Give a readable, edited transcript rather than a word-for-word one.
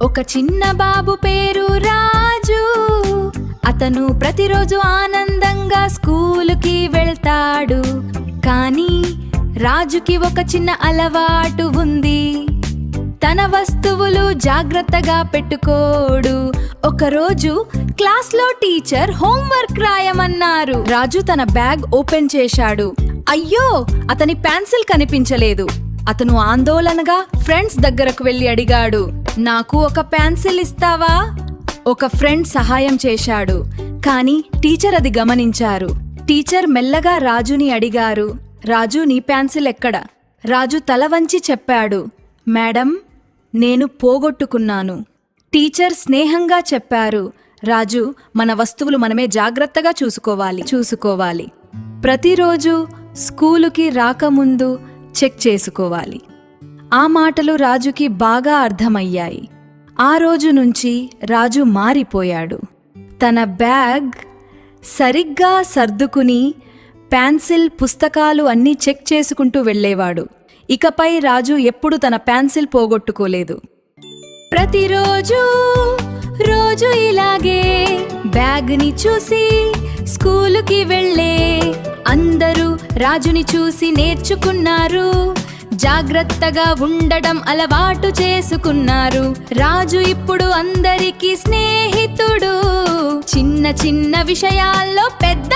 ఒక చిన్న బాబు పేరు రాజు. అతను ప్రతిరోజు ఆనందంగా స్కూలుకి వెళ్తాడు. కానీ రాజుకి ఒక చిన్న అలవాటు ఉంది. తన వస్తువులు జాగ్రత్తగా పెట్టుకోడు. ఒకరోజు క్లాస్లో టీచర్ హోంవర్క్ రాయమన్నారు. రాజు తన బ్యాగ్ ఓపెన్ చేశాడు. అయ్యో, అతని పెన్సిల్ కనిపించలేదు. అతను ఆందోళనగా ఫ్రెండ్స్ దగ్గరకు వెళ్లి అడిగాడు, నాకు ఒక పెన్సిల్ ఇస్తావా? ఒక ఫ్రెండ్ సహాయం చేశాడు. కానీ టీచర్ అది గమనించారు. టీచర్ మెల్లగా రాజుని అడిగారు, రాజు, నీ పెన్సిల్ ఎక్కడ? రాజు తల వంచి చెప్పాడు, మేడం, నేను పోగొట్టుకున్నాను. టీచర్ స్నేహంగా చెప్పారు, రాజు, మన వస్తువులు మనమే జాగ్రత్తగా చూసుకోవాలి. ప్రతిరోజు స్కూలుకి రాకముందు చెక్ చేసుకోవాలి. ఆ మాటలు రాజుకి బాగా అర్థమయ్యాయి. ఆ రోజు నుంచి రాజు మారిపోయాడు. తన బ్యాగ్ సరిగ్గా సర్దుకుని పెన్సిల్, పుస్తకాలు అన్నీ చెక్ చేసుకుంటూ వెళ్ళేవాడు. ఇకపై రాజు ఎప్పుడు తన పెన్సిల్ పోగొట్టుకోలేదు. ప్రతిరోజు ఇలాగే బ్యాగ్ని చూసి స్కూలుకి వెళ్ళే అందరూ రాజుని చూసి నేర్చుకున్నారు. జాగ్రత్తగా ఉండడం అలవాటు చేసుకున్నారు. రాజు ఇప్పుడు అందరికీ స్నేహితుడు. చిన్న చిన్న విషయాల్లో పెద్ద